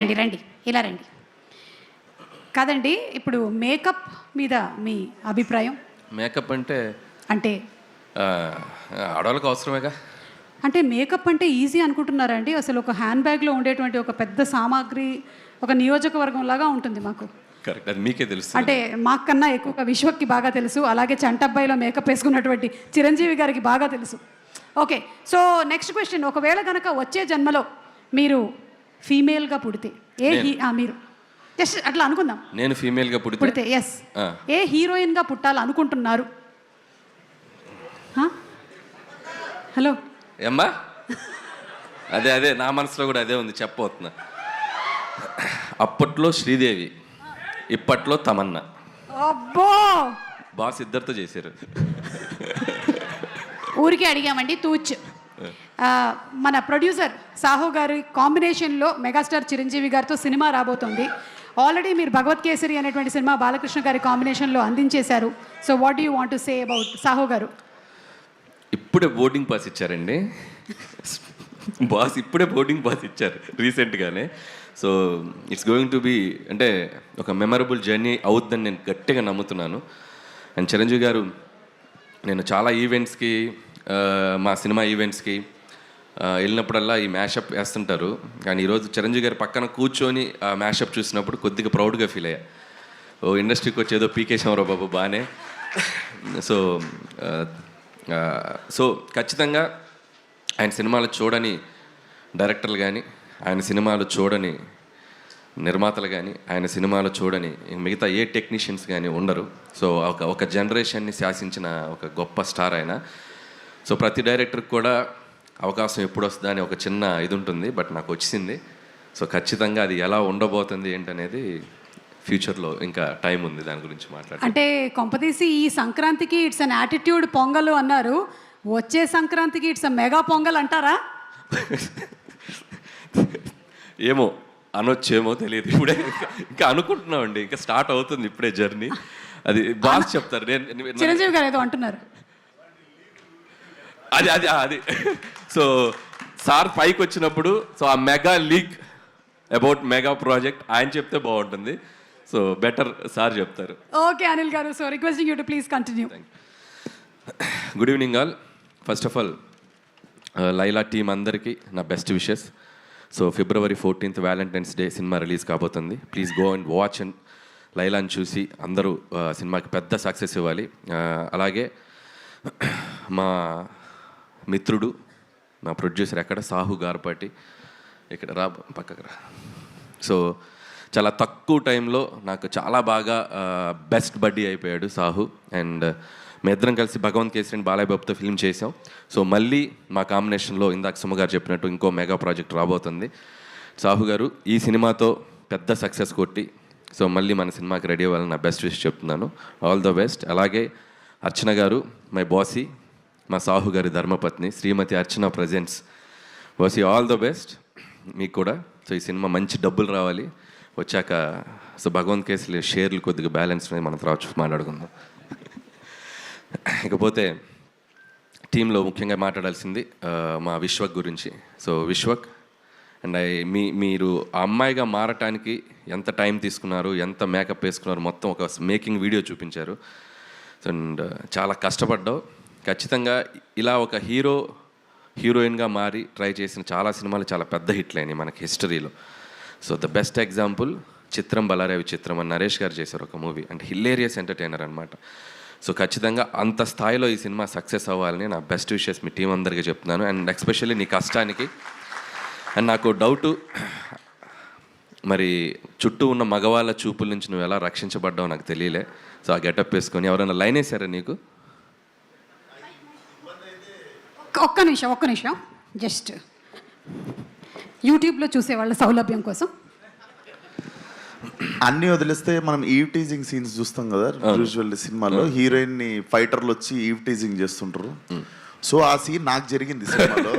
రండి రండి ఇలా రండి. కాదండి, ఇప్పుడు మేకప్ మీద మీ అభిప్రాయం? మేకప్ అంటే అంటే ఆ, ఆడవాళ్ళకి అవసరమేగా. అంటే మేకప్ అంటే ఈజీ అనుకుంటున్నారా అండి? అసలు ఒక హ్యాండ్ బ్యాగ్లో ఉండేటువంటి ఒక పెద్ద సామాగ్రి ఒక నియోజకవర్గం లాగా ఉంటుంది మాకు. కరెక్ట్, అది మీకే తెలుసు. అంటే మాకన్నా ఎక్కువగా విశ్వక్కి బాగా తెలుసు, అలాగే చంటబ్బాయిలో మేకప్ వేసుకున్నటువంటి చిరంజీవి గారికి బాగా తెలుసు. ఓకే, సో నెక్స్ట్ క్వశ్చన్, ఒకవేళ కనుక వచ్చే జన్మలో మీరు ఫీమేల్గా పుడితే మీరు జస్ట్ అట్లా అనుకుందాం, నేను ఫీమేల్గా పుడితే ఎస్ ఏ హీరోయిన్గా పుట్టాలనుకుంటున్నారు? హలో ఏమ్మా, అదే అదే నా మనసులో కూడా అదే ఉంది, చెప్పబోతున్నా. అప్పట్లో శ్రీదేవి, ఇప్పట్లో తమన్నా. అబ్బో, బాస్ ఇద్దరితో చేశారు. ఊరికే అడిగామండి తూచ్. మన ప్రొడ్యూసర్ సాహు గారి కాంబినేషన్లో మెగాస్టార్ చిరంజీవి గారితో సినిమా రాబోతుంది. ఆల్రెడీ మీరు భగవత్ కేసరి అనేటువంటి సినిమా బాలకృష్ణ గారి కాంబినేషన్లో అందించేశారు. So what do you want to say about Sahu గారు? ఇప్పుడే బోర్డింగ్ పాస్ ఇచ్చారండి బాస్, ఇప్పుడే బోర్డింగ్ పాస్ ఇచ్చారు రీసెంట్గానే. So it's going to be అంటే ఒక మెమరబుల్ జర్నీ అవుద్దని నేను గట్టిగా నమ్ముతున్నాను. అండ్ చిరంజీవి గారు, నేను చాలా ఈవెంట్స్కి, మా సినిమా ఈవెంట్స్కి వెళ్ళినప్పుడల్లా ఈ మ్యాషప్ వేస్తుంటారు. కానీ ఈరోజు చిరంజీవి గారి పక్కన కూర్చొని ఆ మ్యాషప్ చూసినప్పుడు కొద్దిగా ప్రౌడ్గా ఫీల్ అయ్యా. ఓ ఇండస్ట్రీకి వచ్చేదో పీకేశ్వరరావు బాబు బాగానే. సో ఖచ్చితంగా ఆయన సినిమాలు చూడని డైరెక్టర్లు కానీ, ఆయన సినిమాలు చూడని నిర్మాతలు కానీ, ఆయన సినిమాలు చూడని మిగతా ఏ టెక్నీషియన్స్ కానీ ఉండరు. సో ఒక జనరేషన్ని శాసించిన ఒక గొప్ప స్టార్ ఆయన. సో ప్రతి డైరెక్టర్కి కూడా అవకాశం ఎప్పుడు వస్తుందా అని ఒక చిన్న ఇది ఉంటుంది, బట్ నాకు వచ్చింది. సో ఖచ్చితంగా అది ఎలా ఉండబోతుంది ఏంటనేది ఫ్యూచర్లో ఇంకా టైం ఉంది దాని గురించి మాట్లాడాలి. అంటే కొంపదీసి ఈ సంక్రాంతికి ఇట్స్ అన్ యాటిట్యూడ్ పొంగల్ అన్నారు, వచ్చే సంక్రాంతికి ఇట్స్ అ మెగా పొంగల్ అంటారా? ఏమో అనొచ్చేమో తెలియదు, ఇప్పుడే ఇంకా అనుకుంటున్నామండి, ఇంకా స్టార్ట్ అవుతుంది ఇప్పుడే జర్నీ. అది బాస్ చెప్తారు. నేను చిరంజీవి గారు ఏదో అంటున్నారు, అది అది అది సో సార్ పైకి వచ్చినప్పుడు సో ఆ mega leak about mega project ఆయన చెప్తే బాగుంటుంది. సో బెటర్ సార్ చెప్తారు. ఓకే అనిల్ గారు, so requesting you to please continue. Good evening all. First of all Laila team అందరికీ నా best wishes. So February 14th valentine's day cinema release కాబోతుంది. Please go and watch and లైలాని చూసి అందరూ సినిమాకి పెద్ద సక్సెస్ ఇవ్వాలి. అలాగే మా మిత్రుడు, మా ప్రొడ్యూసర్ ఎక్కడ, సాహు గార్పాటి, ఇక్కడ రా పక్కకు రా. సో చాలా తక్కువ టైంలో నాకు చాలా బాగా బెస్ట్ బడ్డీ అయిపోయాడు సాహు. అండ్ మీ ఇద్దరం కలిసి భగవంత్ కేసరి అండ్ బాలయ్య బాబుతో ఫిల్మ్ చేసాం. సో మళ్ళీ మా కాంబినేషన్లో ఇందాక సుమ గారు చెప్పినట్టు ఇంకో మెగా ప్రాజెక్ట్ రాబోతుంది. సాహు గారు ఈ సినిమాతో పెద్ద సక్సెస్ కొట్టి సో మళ్ళీ మన సినిమాకి రెడీ అవ్వాలని నా బెస్ట్ విష్ చెప్తున్నాను. All the best. అలాగే అర్చన గారు, మై బాసీ, మా సాహు గారి ధర్మపత్ని Shrimati Archana presents. Bossy, all the best మీకు కూడా. సో ఈ సినిమా మంచి డబ్బులు రావాలి వచ్చాక. సో భగవంత్ కేసులు షేర్లు కొద్దిగా బ్యాలెన్స్ మనం తర్వాత మాట్లాడుకుందాం. ఇకపోతే టీంలో ముఖ్యంగా మాట్లాడాల్సింది మా విశ్వక్ గురించి. సో విశ్వక్ అండ్ మీరు ఆ అమ్మాయిగా మారటానికి ఎంత టైం తీసుకున్నారు, ఎంత మేకప్ వేసుకున్నారు, మొత్తం ఒక మేకింగ్ వీడియో చూపించారు. సో అండ్ చాలా కష్టపడ్డావు. ఖచ్చితంగా ఇలా ఒక హీరోయిన్గా మారి ట్రై చేసిన చాలా సినిమాలు చాలా పెద్ద హిట్లు అయినాయి మనకి హిస్టరీలో. సో ద బెస్ట్ ఎగ్జాంపుల్ చిత్రం బలారేవి చిత్రం అని నరేష్ గారు చేశారు ఒక మూవీ, అండ్ హిలేరియస్ ఎంటర్టైనర్ అనమాట. సో ఖచ్చితంగా అంత స్థాయిలో ఈ సినిమా సక్సెస్ అవ్వాలని నా బెస్ట్ విషెస్ మీ టీం అందరికీ చెప్తున్నాను. అండ్ ఎస్పెషల్లీ నీ కష్టానికి. అండ్ నాకు డౌటు, మరి చుట్టూ ఉన్న మగవాళ్ళ చూపుల నుంచి నువ్వు ఎలా రక్షించబడ్డావు నాకు తెలియలే. సో ఆ గెటప్ వేసుకొని ఎవరైనా లైన్ వేసారా నీకు? ఒక్క నిమిషం జస్ట్ యూట్యూబ్లో చూసే వాళ్ళ సౌలభ్యం కోసం అన్నీ వదిలేస్తే మనం ఈవ్ టీజింగ్ సీన్స్ చూస్తాం కదా యూజువల్లీ సినిమాలో. హీరోయిన్ ని ఫైటర్లు వచ్చి ఈవ్ టీజింగ్ చేస్తుంటారు. సో ఆ సీన్ నాకు జరిగింది సినిమాలో.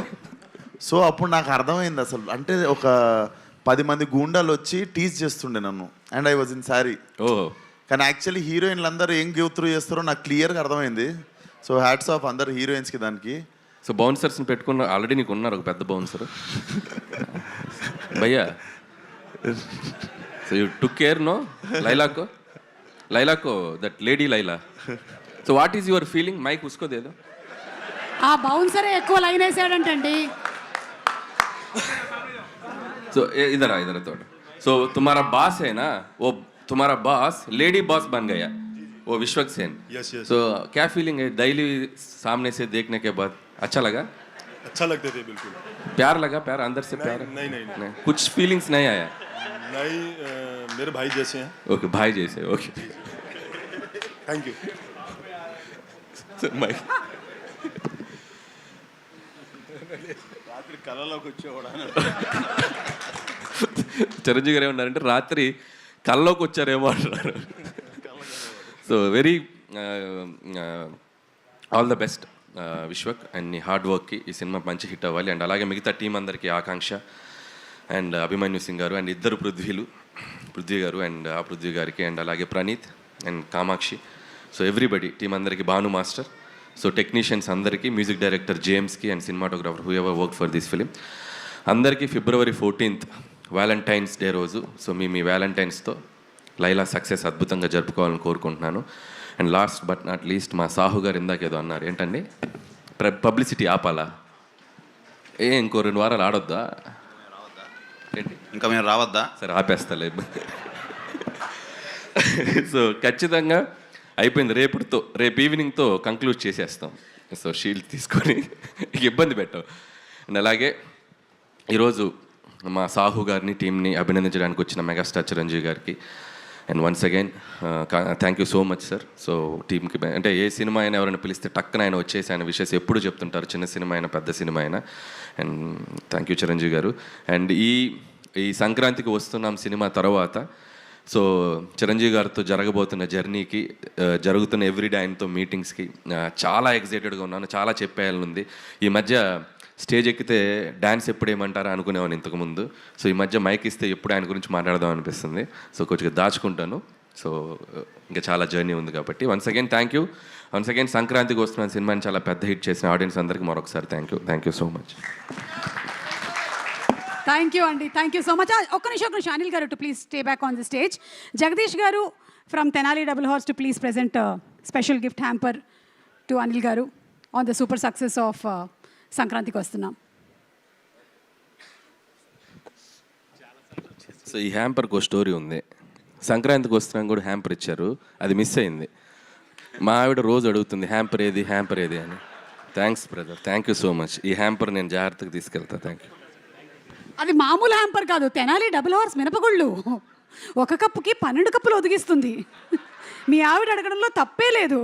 సో అప్పుడు నాకు అర్థమైంది అసలు, అంటే ఒక 10 మంది గూండాలు వచ్చి టీజ్ చేస్తుండే నన్ను, and I was in sorry. కానీ యాక్చువల్లీ హీరోయిన్లు అందరూ ఏం గివ్ త్రూ చేస్తారో నాకు క్లియర్గా అర్థమైంది. సో హ్యాట్స్ ఆఫ్ అందరు హీరోయిన్స్కి దానికి. సో బౌన్సర్స్ని పెట్టుకున్న ఆల్రెడీ నీకు ఉన్నారు ఒక పెద్ద బౌన్సర్ భయ్యా. So you took care no లైలాకో that lady Laila. So what is your feeling? Mike ఉసుకోదేదో. ఆ బౌన్సరే ఎక్కువ లైన్ వేసాడంటండి. సో इधर थोड़ा. सो तुम्हारा बॉस है ना, वो तुम्हारा बॉस लेडी बॉस बन गया, वो विश्वक सेन. यस. सो क्या फीलिंग है डेली सामने से देखने के बाद? अच्छा लगा? अच्छा लगते थे बिल्कुल. प्यार लगा? प्यार अंदर से प्यार? नहीं. कुछ फीलिंग्स नहीं आया? नहीं, मेरे भाई जैसे हैं. ओके, भाई जैसे. Okay, thank you. మైక్ రాత్రి కళలోకి వచ్చేవాడు. చిరంజీవి గారు ఏమన్నారంటే రాత్రి కల్లోకి వచ్చారేమో అంటున్నారు. So very all the best Vishwak and నీ హార్డ్ వర్క్కి ఈ సినిమా మంచి హిట్ అవ్వాలి. అండ్ అలాగే మిగతా టీం అందరికీ ఆకాంక్ష అండ్ అభిమన్యు సింగ్ గారు అండ్ ఇద్దరు పృథ్వీ గారు అండ్ ఆ పృథ్వీ గారికి అండ్ అలాగే Praneeth and Kamakshi. So everybody team అందరికీ, భాను మాస్టర్, సో టెక్నీషియన్స్ అందరికీ, మ్యూజిక్ డైరెక్టర్ జేమ్స్కి and cinematographer who ever work for this film అందరికీ February 14th వ్యాలంటైన్స్ డే రోజు. సో మీ వ్యాలంటైన్స్తో లైలా సక్సెస్ అద్భుతంగా జరుపుకోవాలని కోరుకుంటున్నాను. And last but not least మా సాహు గారు ఇందాక ఏదో అన్నారు, ఏంటండి పబ్లిసిటీ ఆపాలా? ఇంకో 2 వారాలు ఆడొద్దా? ఏంటి ఇంకా మేము రావద్దా? సరే ఆపేస్తలే. సో ఖచ్చితంగా అయిపోయింది. రేపు ఈవినింగ్తో కంక్లూడ్ చేసేస్తాం. సో షీల్డ్ తీసుకొని ఇబ్బంది పెట్టాం. అండ్ అలాగే ఈరోజు మా సాహు గారిని, టీంని అభినందించడానికి వచ్చిన మెగాస్టార్ చిరంజీవి గారికి and once again thank you so much sir. So టీంకి అంటే ఏ సినిమా అయినా ఎవరైనా పిలిస్తే టక్కన ఆయన వచ్చేసి ఆయన విషయస్ ఎప్పుడు చెప్తుంటారు, చిన్న సినిమా అయినా పెద్ద సినిమా అయినా. అండ్ థ్యాంక్ యూ చిరంజీవి గారు. అండ్ ఈ సంక్రాంతికి వస్తున్నాం సినిమా తర్వాత సో చిరంజీవి గారితో జరగబోతున్న జర్నీకి, జరుగుతున్న ఎవ్రీడే ఆయనతో మీటింగ్స్కి చాలా ఎక్సైటెడ్గా ఉన్నాను. చాలా చెప్పేయాలని ఉంది. ఈ మధ్య స్టేజ్ ఎక్కితే డ్యాన్స్ ఎప్పుడు ఏమంటారా అనుకునేవాను ఇంతకుముందు. సో ఈ మధ్య మైక్ ఇస్తే ఎప్పుడు ఆయన గురించి మాట్లాడదాం అనిపిస్తుంది. సో కొంచెం దాచుకుంటాను. సో ఇంకా చాలా జర్నీ ఉంది కాబట్టి once again thank you. Once again సంక్రాంతికి వస్తున్న సినిమాని చాలా పెద్ద హిట్ చేసిన ఆడియన్స్ అందరికీ మరొకసారి thank you so much. Thank you అండి, థ్యాంక్ యూ సో మచ్. ఒక్క నిమిషం అనిల్ గారు to please stay back on the stage. Jagadish గారు from Tenali double horse to please present special gift hamper to Anil గారు on the super success of సంక్రాంతికి వస్తున్నాం. So ఈ హ్యాంపర్కి ఒక స్టోరీ ఉంది. సంక్రాంతికి వస్తున్నాం కూడా హ్యాంపర్ ఇచ్చారు, అది మిస్ అయింది. మా ఆవిడ రోజు అడుగుతుంది హ్యాంపర్ ఏది అని. Thanks brother, thank you so much. ఈ హ్యాంపర్ నేను జాగ్రత్తగా తీసుకెళ్తా. Thank you. అది మామూలు హ్యాంపర్ కాదు, తెనాలి డబుల్ హార్స్ మినపగుళ్ళు. 1 కప్పుకి 12 కప్పులు ఒదిగిస్తుంది. మీ ఆవిడ అడగడంలో తప్పే లేదు.